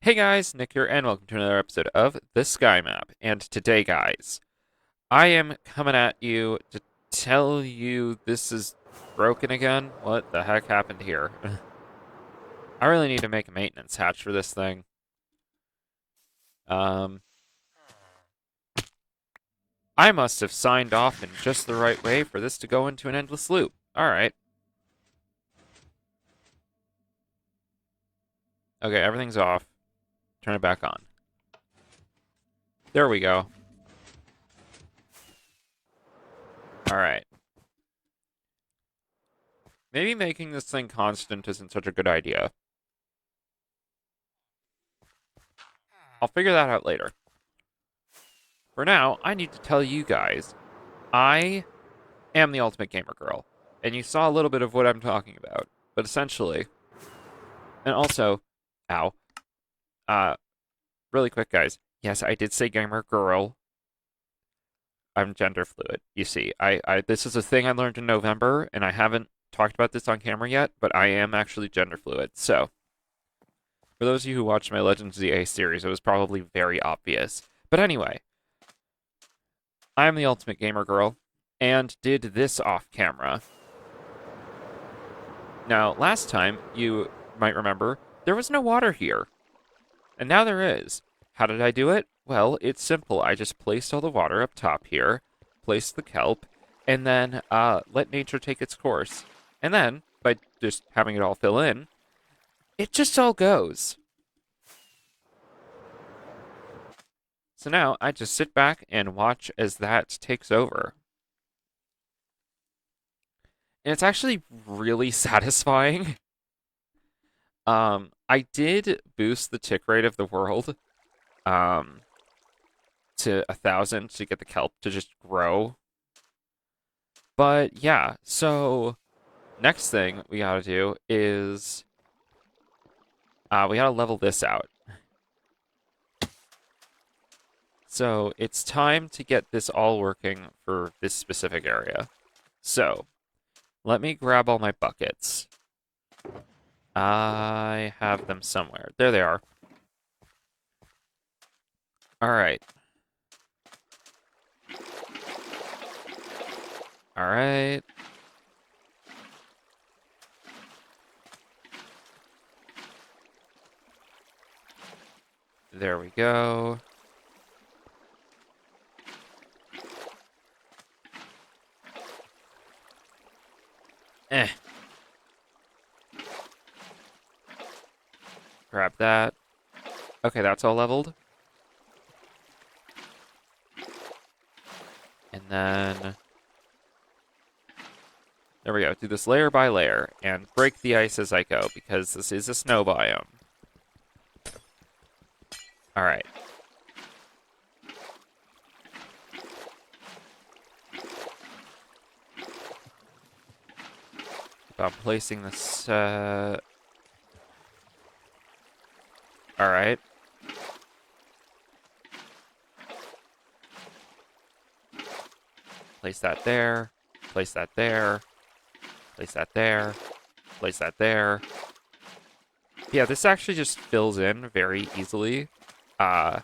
Hey guys, Nick here, and welcome to another episode of The Sky Map. And today, guys, I am coming at you to tell you this is broken again. What the heck happened here? I really need to make a maintenance hatch for this thing. Um, I must have signed off in just the right way for this to go into an endless loop. Alright. Okay, everything's off. Turn it back on. There we go. Alright. Maybe making this thing constant isn't such a good idea. I'll figure that out later. For now, I need to tell you guys, I am the ultimate gamer girl. And you saw a little bit of what I'm talking about. But essentially, and also, ow, uh, really quick, guys. Yes, I did say gamer girl. I'm gender fluid. You see, this is a thing I learned in November, and I haven't talked about this on camera yet, but I am actually gender fluid. So, for those of you who watched my Legends of the A series, it was probably very obvious. But anyway, I am the ultimate gamer girl, and did this off camera. Now, last time, you might remember, there was no water here. And now there is. How did I do it? Well, it's simple. I just placed all the water up top here, placed the kelp, and then let nature take its course. And then, by just having it all fill in, it just all goes. So now I just sit back and watch as that takes over. And it's actually really satisfying. I did boost the tick rate of the world um, to 1,000 to get the kelp to just grow. But yeah, so next thing we gotta do is we gotta level this out. So it's time to get this all working for this specific area. So let me grab all my buckets. I have them somewhere. There they are. All right. All right. There we go. Eh. Grab that. Okay, that's all leveled. And then there we go. Do this layer by layer and break the ice as I go because this is a snow biome. All right. I'm placing this. All right. Place that there. Place that there. Place that there. Place that there. Yeah, this actually just fills in very easily. I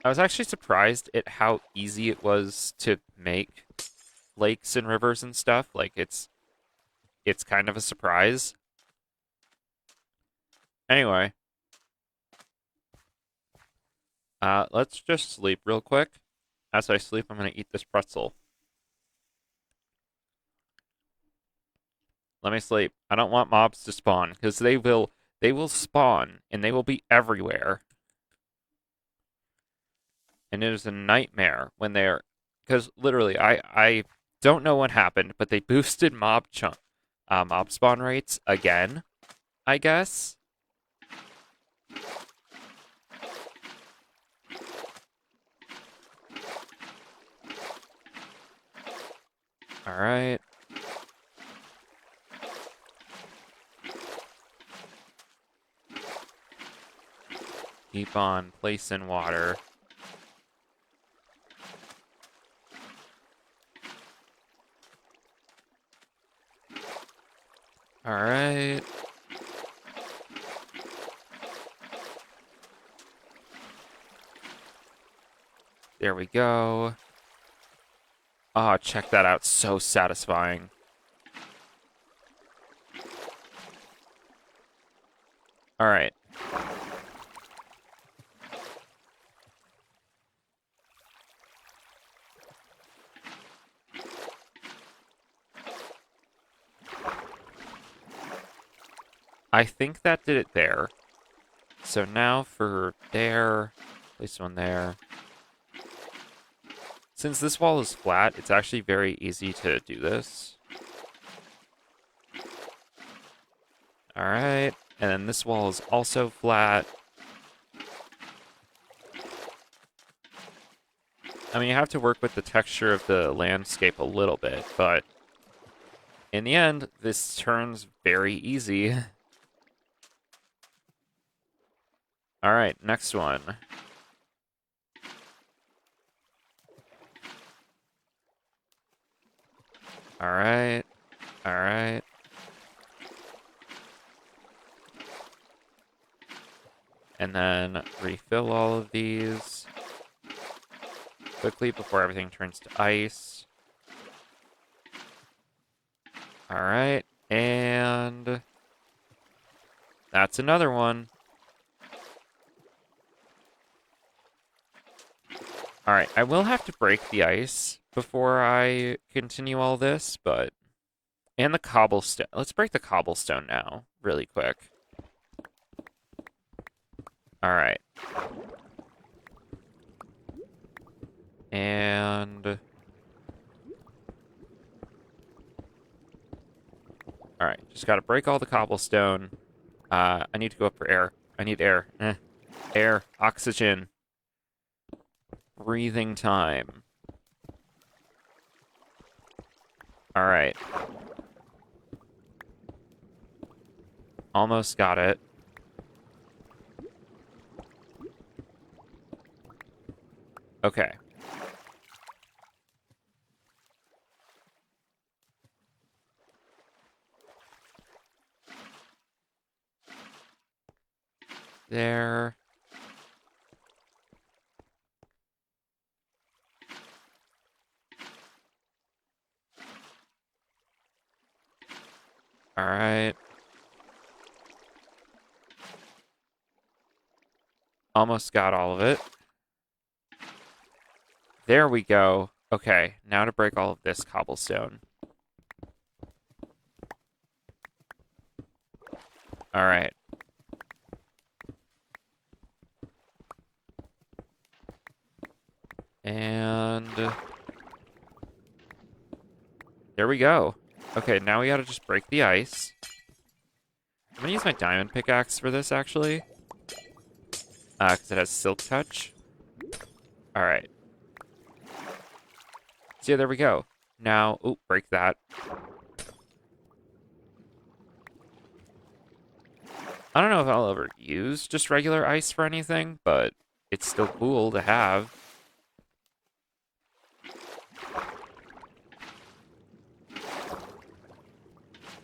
was actually surprised at how easy it was to make lakes and rivers and stuff. Like it's kind of a surprise. Anyway, let's just sleep real quick. As I sleep, I'm gonna eat this pretzel. Let me sleep. I don't want mobs to spawn because they will spawn and they will be everywhere. And it is a nightmare when they're because literally I don't know what happened, but they boosted mob spawn rates again, I guess. All right. Keep on placing water. All right. There we go. Oh, check that out. So satisfying. All right. I think that did it there. So now for there, place one there. Since this wall is flat, it's actually very easy to do this. All right. And then this wall is also flat. I mean, you have to work with the texture of the landscape a little bit, but in the end, this turns very easy. All right, next one. All right. All right. And then refill all of these quickly before everything turns to ice. All right. And that's another one. All right. I will have to break the ice before I continue all this, but... And the cobblestone. Let's break the cobblestone now, really quick. All right. And... All right, just got to break all the cobblestone. I need to go up for air. I need air. Air. Oxygen. Breathing time. All right. Almost got it. Okay. There. All right. Almost got all of it. There we go. Okay, now to break all of this cobblestone. All right. And there we go. Okay, now we gotta just break the ice. I'm gonna use my diamond pickaxe for this, actually. Because it has silk touch. All right. So yeah, there we go. Now, oh, break that. I don't know if I'll ever use just regular ice for anything, but it's still cool to have.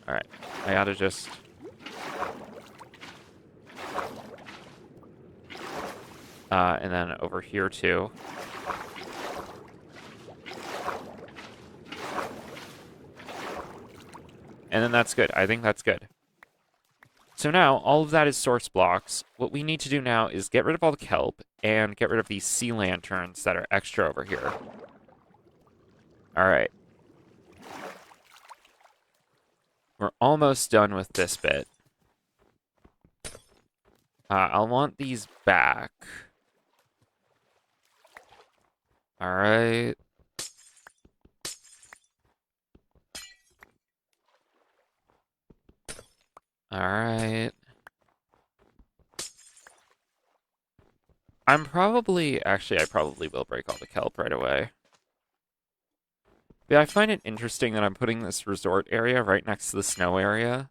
All right, I gotta just... and then over here too. And then that's good. I think that's good. So now, all of that is source blocks. What we need to do now is get rid of all the kelp and get rid of these sea lanterns that are extra over here. All right. We're almost done with this bit. I'll want these back. All right. All right. Actually, I probably will break all the kelp right away. Yeah, I find it interesting that I'm putting this resort area right next to the snow area.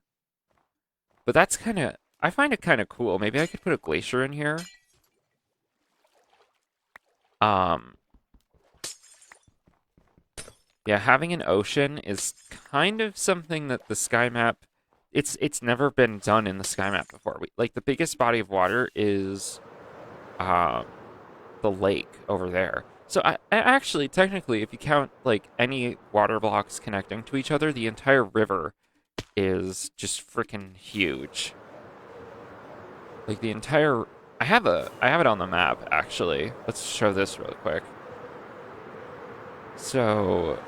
But that's I find it kind of cool. Maybe I could put a glacier in here. Um, yeah, having an ocean is kind of something that the sky map, it's never been done in the sky map before. Like the biggest body of water is the lake over there. So I actually, technically, if you count like any water blocks connecting to each other, the entire river is just freaking huge. Like the entire I have it on the map actually. Let's show this real quick. So,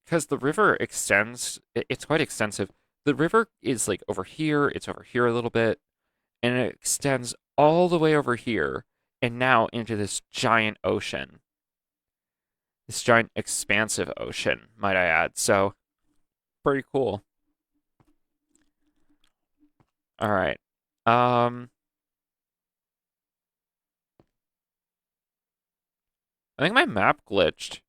because the river extends, it's quite extensive. The river is like over here, it's over here a little bit, and it extends all the way over here and now into this giant ocean. This giant expansive ocean, might I add. So, pretty cool. All right. Um, I think my map glitched.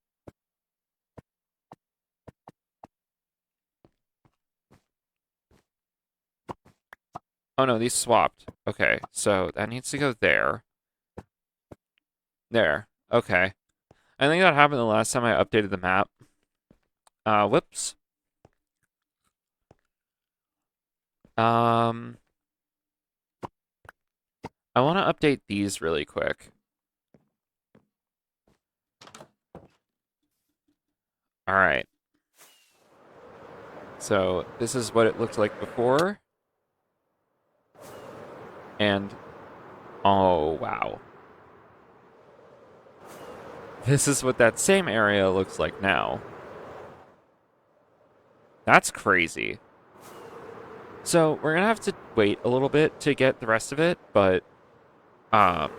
Oh no, these swapped. Okay, so that needs to go there. There. Okay. I think that happened the last time I updated the map. Whoops. Um, I want to update these really quick. All right. So this is what it looked like before. And oh, wow. This is what that same area looks like now. That's crazy. So we're gonna have to wait a little bit to get the rest of it, but um,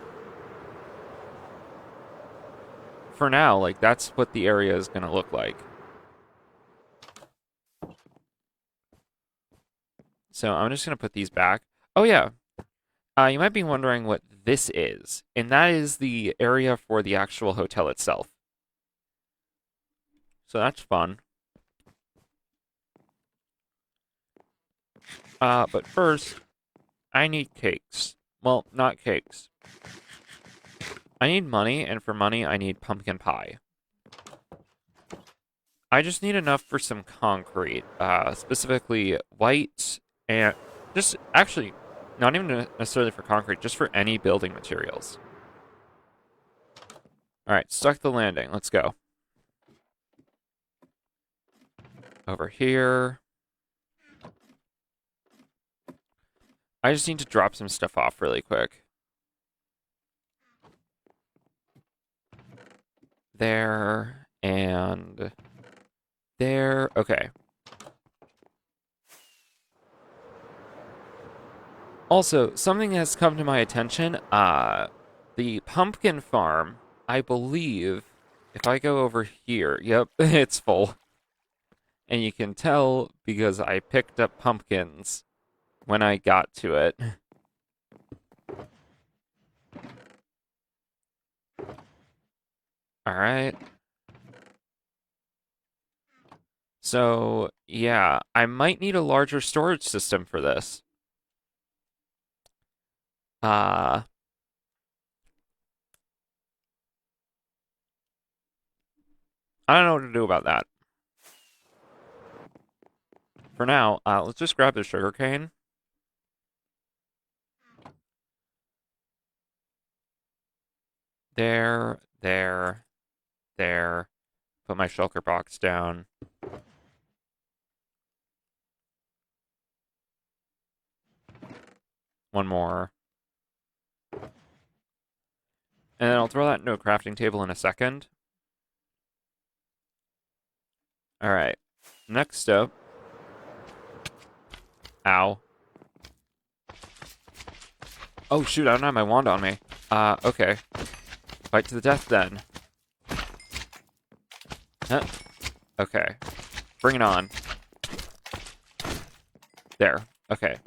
for now, like that's what the area is gonna look like. So I'm just gonna put these back. Oh yeah, you might be wondering what this is, and that is the area for the actual hotel itself. So that's fun. But first, I need cakes. Well, not cakes. I need money, and for money, I need pumpkin pie. I just need enough for some concrete, specifically white and just actually not even necessarily for concrete, just for any building materials. All right, stuck the landing. Let's go. Over here. I just need to drop some stuff off really quick. There and there. Okay. Also, something has come to my attention. The pumpkin farm, I believe, if I go over here, yep, it's full. And you can tell because I picked up pumpkins when I got to it. All right. So, yeah, I might need a larger storage system for this. Uh, I don't know what to do about that. For now, let's just grab the sugarcane. There, there, there. Put my shulker box down. One more. And then I'll throw that into a crafting table in a second. All right. Next up. Ow. Oh, shoot, I don't have my wand on me. Okay. Fight to the death then. Huh. Okay. Bring it on. There. Okay.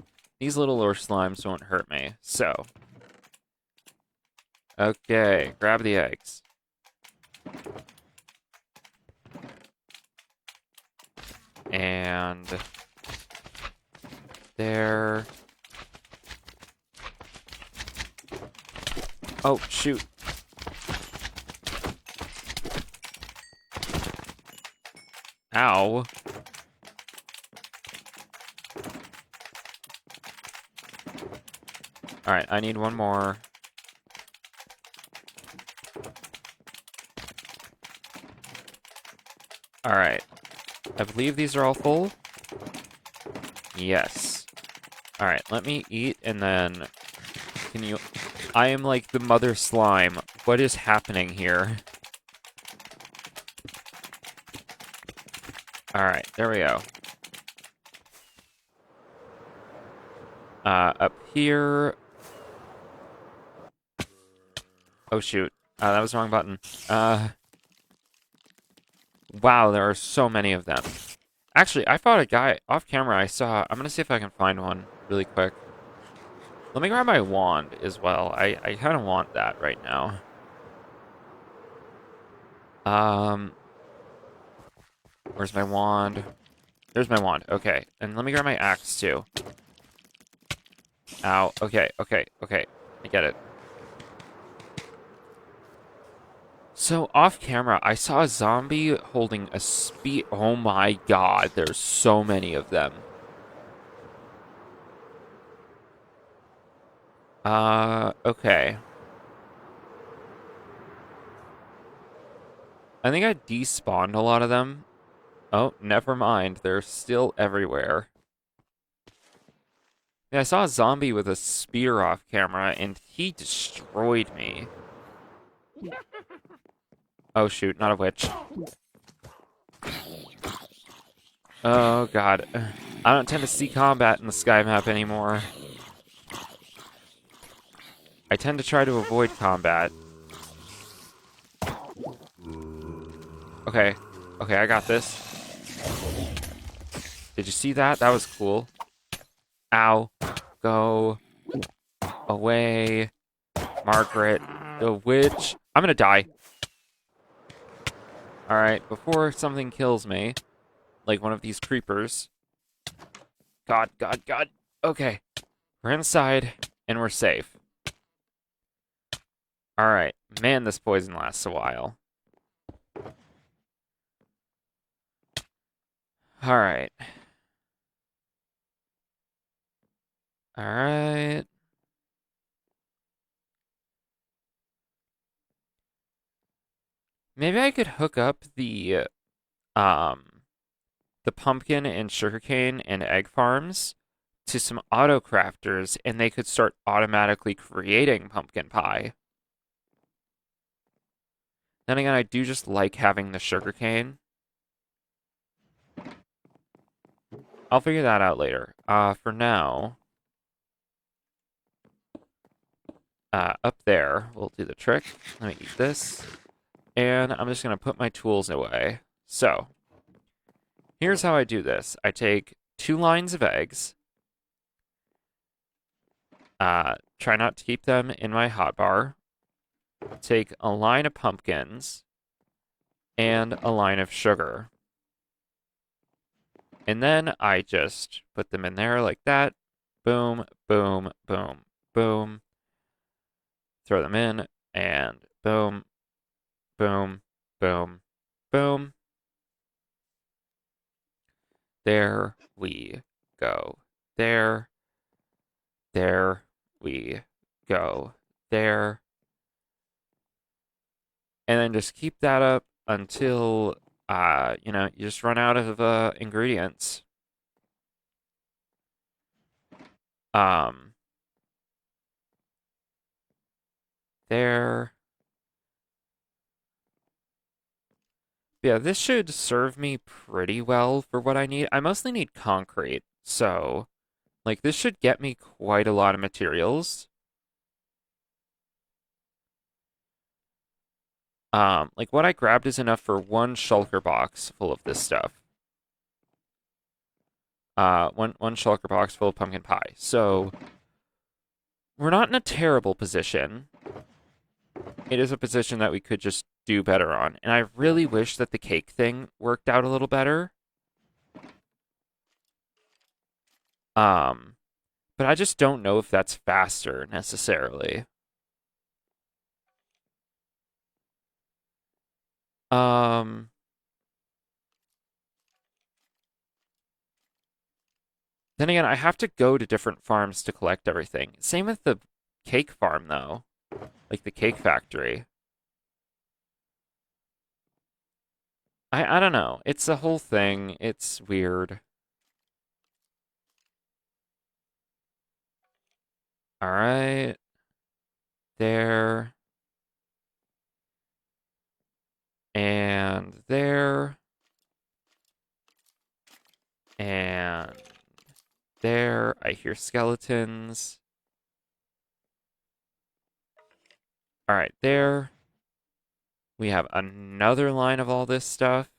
These little lure slimes won't hurt me, so. Okay, grab the eggs. And there. Oh, shoot. Ow. All right, I need one more. I believe these are all full. Yes. Alright, let me eat and then... Can you... I am like the mother slime. What is happening here? Alright, there we go. Up here... Oh shoot. That was the wrong button. Wow, there are so many of them. Actually, I fought a guy off camera I saw. I'm gonna see if I can find one really quick. Let me grab my wand as well. I kind of want that right now. Where's my wand? There's my wand. Okay, and let me grab my axe too. Ow. Okay. I get it. So off camera, I saw a zombie holding a spear. Oh my god, there's so many of them. Okay. I think I despawned a lot of them. Oh, never mind. They're still everywhere. Yeah, I saw a zombie with a spear off camera, and he destroyed me. Oh, shoot, not a witch. Oh, God. I don't tend to see combat in the sky map anymore. I tend to try to avoid combat. Okay. Okay, I got this. Did you see that? That was cool. Ow. Go away. Margaret, the witch. I'm gonna die. Alright, before something kills me, like one of these creepers. God. Okay. We're inside, and we're safe. Alright. Man, this poison lasts a while. Alright. Alright. Maybe I could hook up the pumpkin and sugarcane and egg farms to some auto crafters, and they could start automatically creating pumpkin pie. Then again, I do just like having the sugarcane. I'll figure that out later. For now, up there, we'll do the trick. Let me eat this. And I'm just going to put my tools away. So, here's how I do this. I take 2 lines of eggs. Try not to keep them in my hotbar. Take a line of pumpkins and a line of sugar. And then I just put them in there like that. Boom, boom, boom, boom. Throw them in, and boom, boom, boom, boom. There we go. There we go. There. And then just keep that up until, you just run out of ingredients. There. Yeah, this should serve me pretty well for what I need. I mostly need concrete, so, like, this should get me quite a lot of materials. Like, what I grabbed is enough for 1 shulker box full of this stuff. One shulker box full of pumpkin pie. So, we're not in a terrible position. It is a position that we could just do better on. And I really wish that the cake thing worked out a little better. But I just don't know if that's faster necessarily. Then again, I have to go to different farms to collect everything. Same with the cake farm, though. Like the cake factory. I don't know. It's a whole thing. It's weird. All right. There. And there. And there. I hear skeletons. All right, there. We have another line of all this stuff.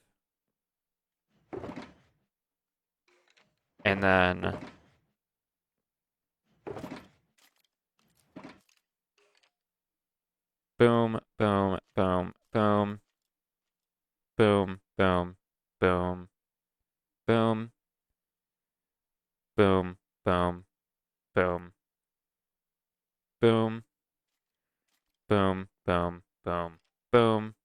And then boom, boom, boom, boom, boom, boom, boom, boom, boom, boom, boom, boom, boom, boom, boom, boom.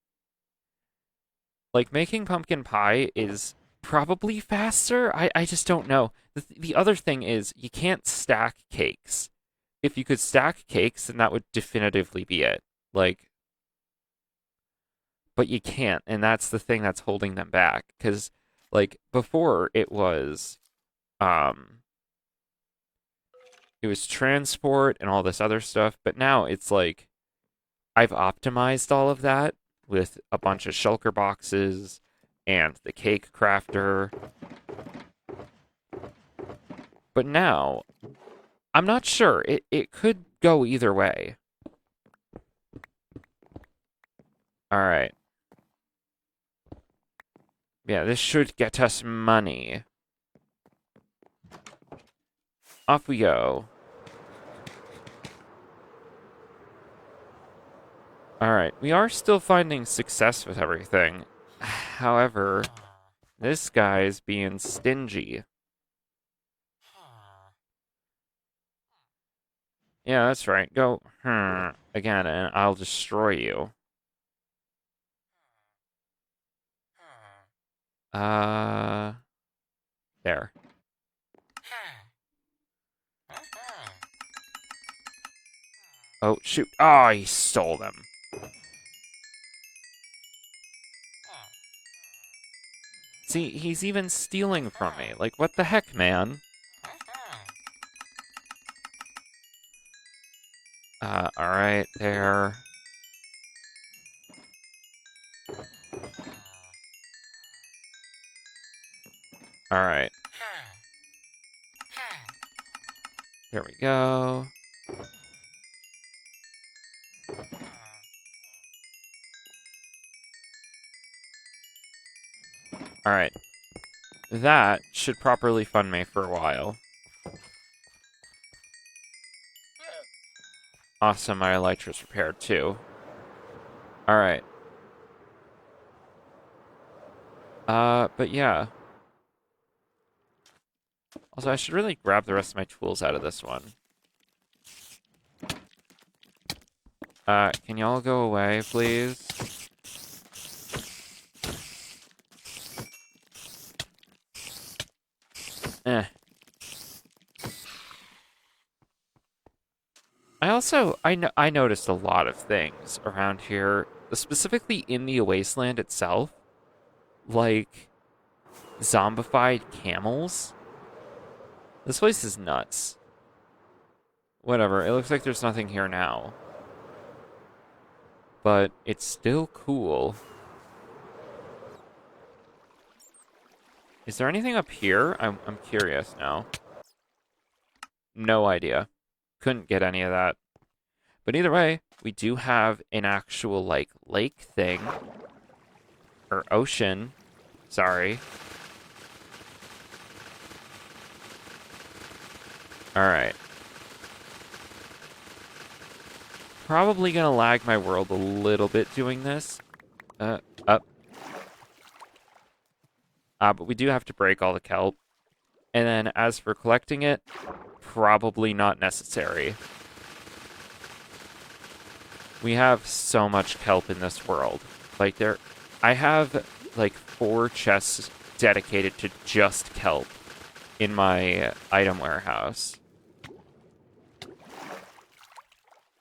Like making pumpkin pie is probably faster. I just don't know. The other thing is you can't stack cakes. If you could stack cakes, then that would definitively be it. Like, but you can't, and that's the thing that's holding them back. Because, like, before um, it was transport and all this other stuff, but now it's like I've optimized all of that with a bunch of shulker boxes and the cake crafter. But now I'm not sure. It could go either way. All right. Yeah, this should get us money. Off we go. All right. We are still finding success with everything. However, this guy's being stingy. Yeah, that's right. Go again, and I'll destroy you. Uh, there. Oh, shoot. Oh, he stole them. See, he's even stealing from me. Like, what the heck, man? Alright, there. Alright, there we go. Alright, that should properly fund me for a while. Awesome, my elytra's repaired too. Alright. But yeah. Also, I should really grab the rest of my tools out of this one. Can y'all go away, please? Eh. I noticed a lot of things around here, specifically in the wasteland itself, like zombified camels. This place is nuts. Whatever, it looks like there's nothing here now. But it's still cool. Is there anything up here? I'm curious now. No idea. Couldn't get any of that. But either way, we do have an actual, like, lake thing. Or ocean. Sorry. Alright. Probably gonna lag my world a little bit doing this. Up. But we do have to break all the kelp. And then as for collecting it, probably not necessary. We have so much kelp in this world. Like I have like 4 chests dedicated to just kelp in my item warehouse.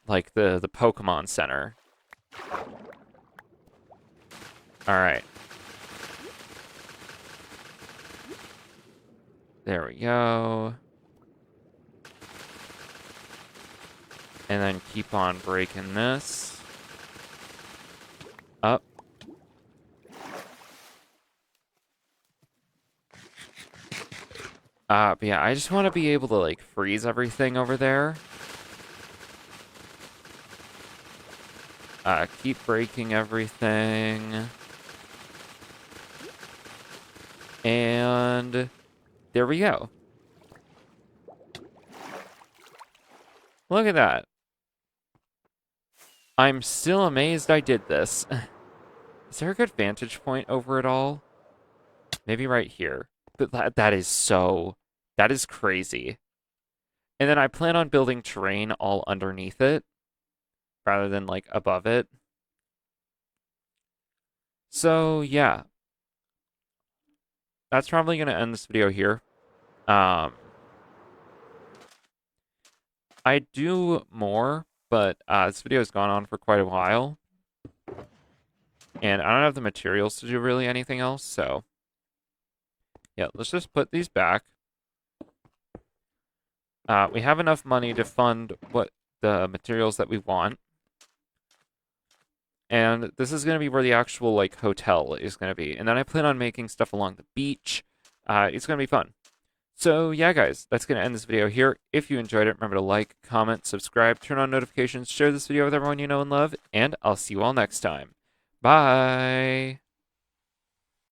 Like the Pokemon Center. All right. There we go. And then keep on breaking this. Up. But yeah, I just want to be able to, like, freeze everything over there. Keep breaking everything. And there we go. Look at that. I'm still amazed I did this. Is there a good vantage point over it all? Maybe right here. But that is crazy. And then I plan on building terrain all underneath it rather than like above it. So yeah, that's probably going to end this video here. Um, I do more, but this video has gone on for quite a while. And I don't have the materials to do really anything else, so yeah, let's just put these back. We have enough money to fund what the materials that we want. And this is going to be where the actual like hotel is going to be. And then I plan on making stuff along the beach. It's going to be fun. So yeah, guys, that's going to end this video here. If you enjoyed it, remember to like, comment, subscribe, turn on notifications, share this video with everyone you know and love, and I'll see you all next time. Bye!